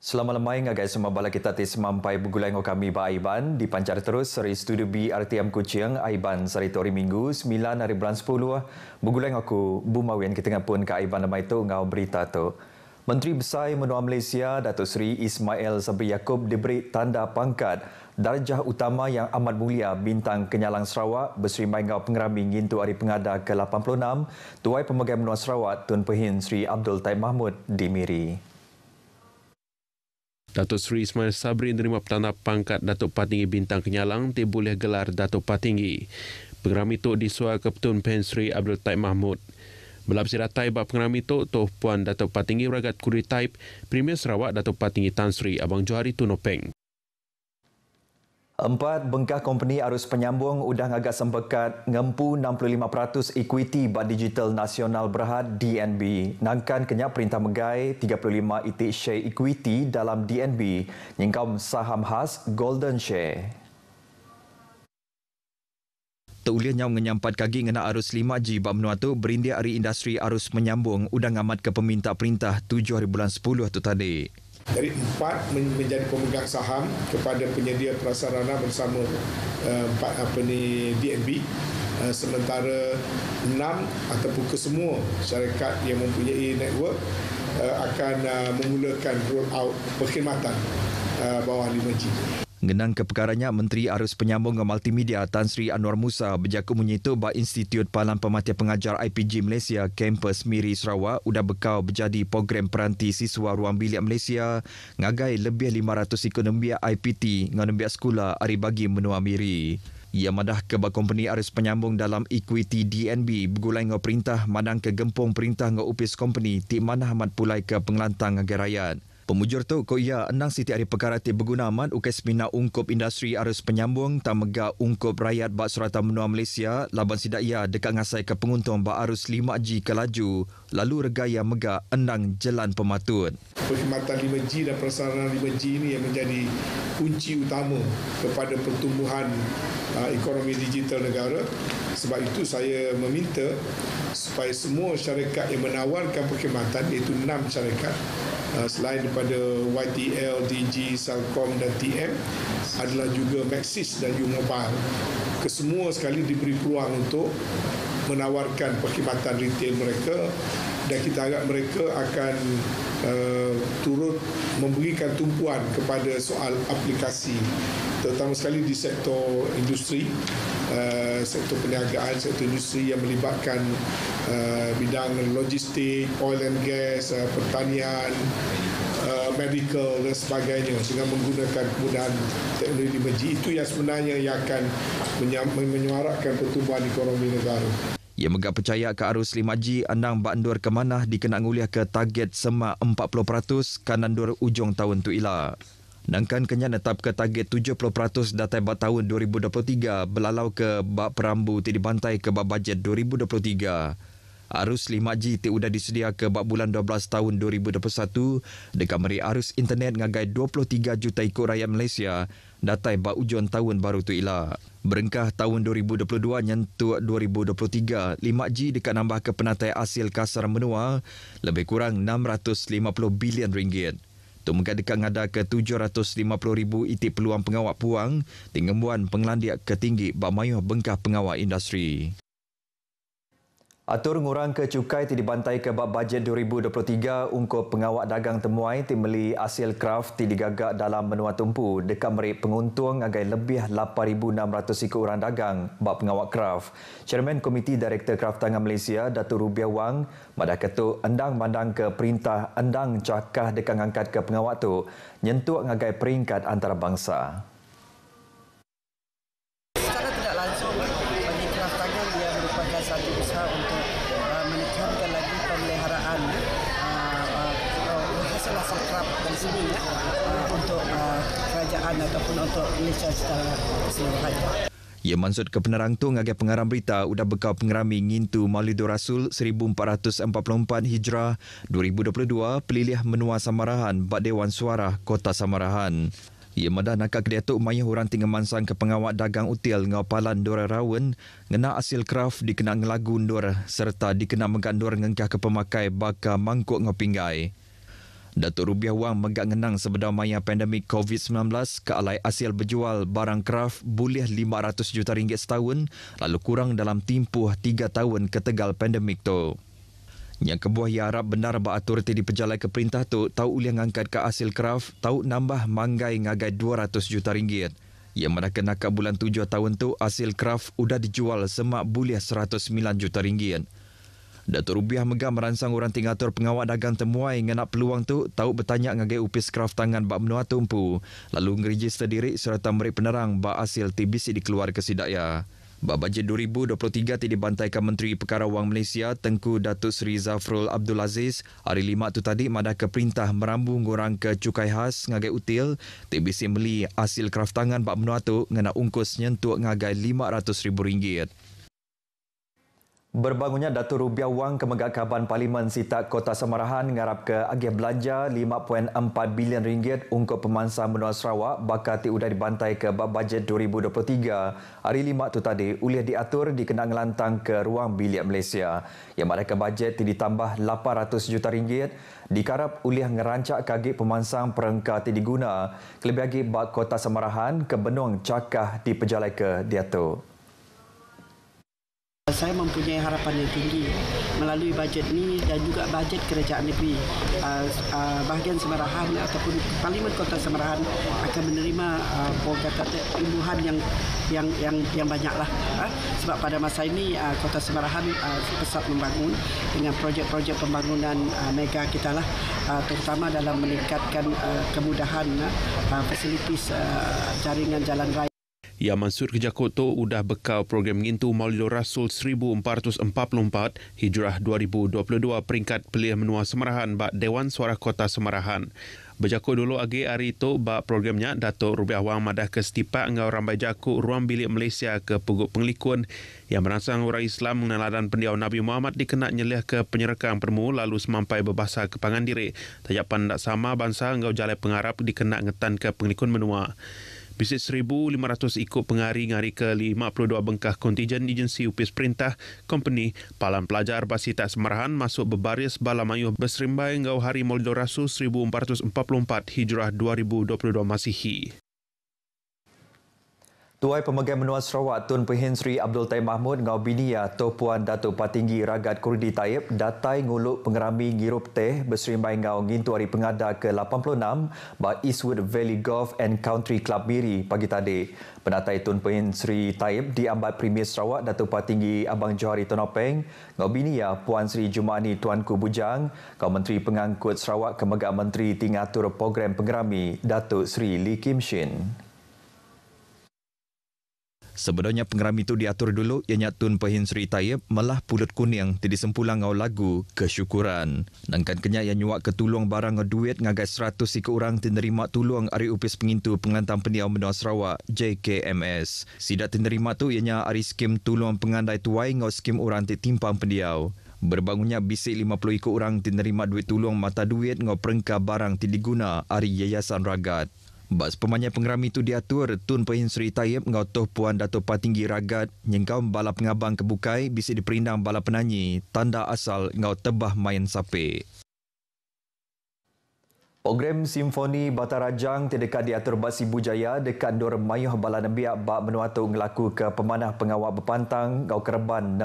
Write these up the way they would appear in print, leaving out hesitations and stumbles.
Selamat lemai ngagai semua bala kita ti semampai bergulai ngau kami ba Aiban dipancar terus seri studio B RTM Kuching Aiban seri tori Minggu 9 hari bulan 10 bergulai ngaku Bumawian kita ngapun ke Aiban lemai tu ngau berita tu. Menteri Besar Menua Malaysia Datuk Seri Ismail Sabri Yaakob diberi tanda pangkat darjah utama yang amat mulia bintang Kenyalang Sarawak berseri mai ngau pengerami ngintu hari pengada ke-86 Tuai Pemegai Menua Sarawak Tun Pehin Sri Abdul Taib Mahmud di Miri. Datuk Seri Ismail Sabri menerima petanda pangkat Datuk Patinggi Bintang Kenyalang dia boleh gelar Datuk Patinggi. Pengerami itu disuai ke Tun Pehin Sri Abdul Taib Mahmud. Belapsi datai bab pengerami itu, Tuh Puan Datuk Patinggi Ragat Kuri Taib, Premier Sarawak Datuk Patinggi Tan Sri Abang Johari Tunopeng. 4 bengkah company arus penyambung udang agak sembekat ngempu 65% equity Bank Digital Nasional Berhad DNB. Nangkan kenyak perintah megai 35 itik share equity dalam DNB nyingkau saham khas Golden Share. Teuliahnya menyampat kaki ngena arus 5G bab menua tu berindia hari industri arus menyambung udang amat ke peminta perintah 7 hari bulan 10 tu tadi. Dari 4 menjadi pemegang saham kepada penyedia prasarana bersama 4 DNB, sementara 6 ataupun kesemua syarikat yang mempunyai network akan memulakan roll out perkhidmatan bawah 5G. Ngenang keperkaranya Menteri Arus Penyambung Multimedia Tan Sri Anwar Musa berjaku menyitu ba Institut Palang Pematih Pengajar IPG Malaysia Kampus Miri Sarawak udah bekau berjadi program peranti siswa ruang bilik Malaysia ngagai lebih 500 ekonomi IPT ngan biak sekolah hari bagi menua Miri. Ia madah ke ba company arus penyambung dalam equity DNB bergulai ngau perintah madang ke gempung perintah ngau upis company ti manah amat pulai ke pengelantang ngagai rakyat. Pemujur tu ko ia enang siti hari perkara ti berguna amat ukai semina ungkup industri arus penyambung tak mega ungkup rakyat bak surata menua Malaysia laban sidak ia dekat ngasai ke penguntung bak arus 5G ke laju lalu regaya mega enang jalan pematut. Perkhidmatan 5G dan prasarana 5G ini yang menjadi kunci utama kepada pertumbuhan ekonomi digital negara. Sebab itu saya meminta supaya semua syarikat yang menawarkan perkhidmatan iaitu 6 syarikat selain daripada YTL, DG, Celcom dan TM adalah juga Maxis dan U-Mobile. Kesemua sekali diberi peluang untuk menawarkan perkhidmatan retail mereka dan kita harap mereka akan turut memberikan tumpuan kepada soal aplikasi terutama sekali di sektor industri, sektor perniagaan, sektor industri yang melibatkan bidang logistik, oil and gas, pertanian, medical dan sebagainya dengan menggunakan kemudahan teknologi 5G. Itu yang sebenarnya yang akan menyuarakan pertumbuhan ekonomi negara. Ia megah percaya ke arus 5G andang bak endur ke manah dikena nguliah ke target semak 40% kanan dur ujung tahun tu ila. Nangkan kenya netap ke target 70% datai bak tahun 2023 belalau ke bak perambu ti dibantai ke bak bajet 2023. Arus 5G ti udah disedia ke bak bulan 12 tahun 2021 dekat meri arus internet ngagai 23 juta ikut rakyat Malaysia datai bak ujung tahun baru tu ila. Berengkah tahun 2022 nyentuh 2023, 5G dekat nambah ke penatai hasil kasar menua lebih kurang 650 bilion ringgit. Tu mengkat dekat ngada ke 750,000 itik peluang pengawak puang tinggembuan penglandiak ketinggi bak mayuh bengkah pengawak industri. Atur ngurang ke cukai ti dibantai ke bab bajet 2023 ungkup pengawak dagang temuai ti meli hasil kraft ti digagak dalam menua tumpu dekat merik penguntung agai lebih 8,600 ikut orang dagang bab pengawak kraft. Chairman Komiti Direktur Kraftangan Malaysia Datuk Rubiah Wang madah ketuk endang mandang ke perintah endang cakah dekat ngangkat ke pengawak tu nyentuh ngagai peringkat antarabangsa. Satu usaha untuk meningkatkan lagi pemeliharaan hasil-hasil kraft dari sini untuk kerajaan ataupun untuk Malaysia secara keseluruhan. Ia maksud ke penerang tu ngagai pengarang berita udah bekau pengerami ngintu Maulidur Rasul 1444 Hijrah 2022 pelilih menua Samarahan bak Dewan Suara Kota Samarahan. Ia madah nakak kedatuk mayah orang tinggal mansang ke pengawak dagang util ngapalan Dora Rawan ngena hasil kraft dikena ngelagun Dora serta dikena menggandur ngengkah ke pemakai baka mangkuk ngopinggai. Datuk Rubiah Wang megak ngenang sebedar maya pandemik COVID-19 ke alai hasil berjual barang kraft boleh 500 juta ringgit setahun lalu kurang dalam tempoh 3 tahun ketegal pandemik tu. Yang kebuah ia harap benar beratur di pejalan ke perintah tu tahu uliah ngangkat ke hasil kraft tahu nambah manggai ngagai 200 juta ringgit. Yang mana kena ke bulan 7 tahun tu hasil kraft udah dijual semak boleh 109 juta ringgit. Datuk Rubiah megah meransang orang tingatur pengawal dagang temuai ngenak peluang tu tahu bertanya ngagai upis kraft tangan bak menua tumpu lalu ngeregister diri serta memberi penerang bak hasil TBC dikeluar ke sidaya. Bak bajet 2023 dibantaikan Menteri Perkara Wang Malaysia Tengku Datuk Seri Zafrul Abdul Aziz hari 5 tu tadi madah ke perintah merambung orang ke cukai khas ngagai util TBC meli hasil kraft tangan bak menua tu ngenak ungkus nyentuk ngagai RM500,000. Berbangunnya Datuk Rubiah Wang ke Megakaban Parlimen Sitak Kota Samarahan ngarap ke agih belanja RM5.4 bilion untuk pemansang benua Sarawak bakal udah dibantai ke bab bajet 2023. Hari 5 tu tadi uliah diatur dikenang lantang ke ruang bilik Malaysia. Yang mana ke bajet ditambah RM800 juta dikarap uliah ngerancak kagik pemansang perengka diguna kelebih lagi bab Kota Samarahan ke benung cakah di pejalai ke diatur. Saya mempunyai harapan yang tinggi melalui bajet ini dan juga bajet kerajaan negeri. Bahagian Samarahan ataupun Parlimen Kota Samarahan akan menerima imbuhan yang banyaklah. Sebab pada masa ini Kota Samarahan pesat membangun dengan projek-projek pembangunan mega kita lah, terutama dalam meningkatkan kemudahan fasilitis jaringan jalan raya. Ya Mansur Kejakut tu udah bekal program ngintu Maulidur Rasul 1444 Hijrah 2022 peringkat pelih menua Samarahan bak Dewan Suara Kota Samarahan. Berjakut dulu agi hari itu bak programnya Datuk Rubiah Wang madah ke setipak ngau rambai jakut ruang bilik Malaysia ke Peguk Pengelikun yang merangsang orang Islam meneladan pendiau Nabi Muhammad dikenak nyelih ke penyerekang permu lalu semampai berbahasa ke Pangandiri. Tajapan tak sama bangsa ngau jalai pengarap dikenak ngetan ke Pengelikun menua. Bisik 1,500 ikut pengari-ngari ke 52 bengkah kontijen agensi upis perintah, company, palan pelajar Basitak Samarahan masuk berbaris bala mayuh berserimbai ngau hari Maulidur Rasul 1444 Hijrah 2022 Masihi. Tuai Pemegang Menua Sarawak Tun Pehin Sri Abdul Taib Mahmud ngau binia Tuan Puan Datuk Patinggi Ragat Kurdi Taib datai nguluk pengerami ngirup teh berserimbai ngau ngintu hari pengada ke-86 ba Eastwood Valley Golf and Country Club Miri pagi tadi. Penatai Tun Pehin Sri Taib diambat Premier Sarawak Datuk Patinggi Abang Johari Tonopeng ngau binia Puan Sri Jumani Tuanku Bujang ngau Menteri Pengangkut Sarawak Kemegang Menteri Tingatur Program Pengerami Datuk Sri Lee Kim Shin. Sebenarnya pengerami itu diatur dulu ianya Tun Pehin Sri Taib malah pulut kuning tidak sempulang ngau lagu kesyukuran. Nangkan kenyak yang nyuak ketulung barang duit ngagai 100 ikut orang tinerima tulung hari upis pengintu pengantam pendiau menua Sarawak JKMS. Sidak tinerima tu ianya hari skim tulung pengandai tuai ngau skim orang timpang pendiau. Berbangunnya bisik 50 ikut orang tinerima duit tulung mata duit ngau perengka barang diguna hari Yayasan Ragat. Bas pemanya pengerami itu diatur Tun Pehin Sri Taib ngau Tuan Puan Datuk Patinggi Ragat nyengkau bala pengabang kebukai bisik diperindang bala penanyi tanda asal ngau tebah main sape. Program Simfoni Batarajang terdekat diatur Bak Sibu Jaya dekat Dor Mayuh Bala Nebiak Bak Menuatu ngelaku ke pemanah pengawal berpantang ngau Kerban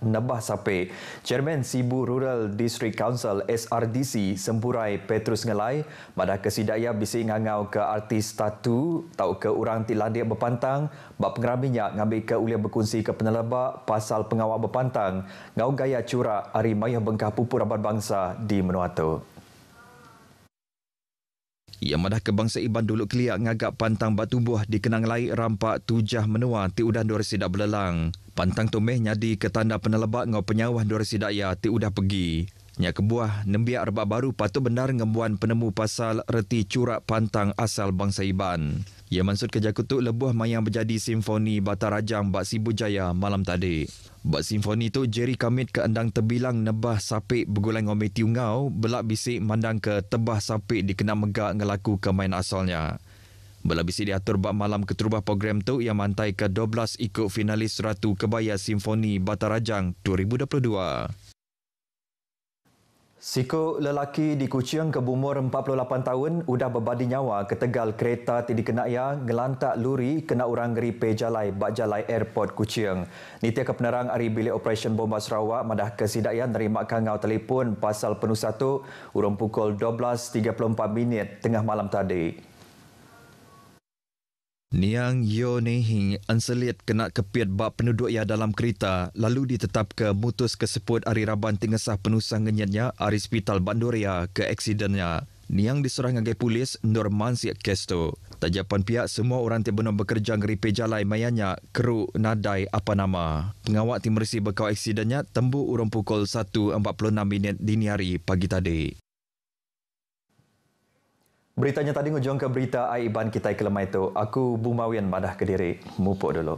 Nebah Sape. Chairman Sibu Rural District Council SRDC Sempurai Petrus Ngelai madah kesidaya bisik ngangau ke artis tatu tau ke orang tilandik berpantang bak pengeraminya ngambil ke uliah berkongsi ke penelabak pasal pengawal berpantang ngau gaya curak hari Mayuh Bengkah Pupur Abad Bangsa di Menuatu. Ia madah kebangsa Iban dulu keliak ngagak pantang batubuh dikenang lai rampak tujah menua ti udah dor sidak belelang. Pantang tomeh nyadi ke tanda penelebak ngau penyawah dor sidak ya ti udah pergi. Nya kebuah nembiak rebak baru patut benar ngembuan penemu pasal reti curak pantang asal bangsa Iban. Ia maksud kejakut tu lebuh mayang berjadi Simfoni Batarajang Bak Sibu Jaya malam tadi. Bak Simfoni tu Jerry Kamit ke endang terbilang nebah sapik bergulai ngau Matthew ngau belak bisik mandang ke tebah sapik dikenal megak ngelaku ke main asalnya. Belak bisik diatur bak malam keterubah program tu yang mantai ke 12 ikut finalis Ratu Kebaya Simfoni Batarajang 2022. Siku lelaki di Kuching ke berumur 48 tahun udah berbadi nyawa ke tegal kereta tidi kenaya ngelantak luri kena orang geripe jalai bak jalai airport Kuching. Nitia Kepenerang Ari Bilik Operation Bomba Sarawak madah kesidaian nerima kangau telefon pasal penuh 1 urung pukul 12.34 tengah malam tadi. Niang Yo Nehing anselit kena kepiat bak penduduk ia dalam kereta lalu ditetap ke mutus keseput Ari Raban tingesah penusah ngenyatnya Ari Hospital Bandoria ke aksidennya. Niang diserang ngagai polis Nur Mansiak Kesto. Tajapan pihak semua orang yang benar bekerja ngeripe jalai mayanya kru nadai apa nama. Pengawak tim mersi bekau aksidennya tembu urung pukul 1.46 dini hari pagi tadi. Beritanya tadi ngujung ke berita Aiban kita kelemah itu. Aku Bumawian madah ke diri. Mupuk dulu.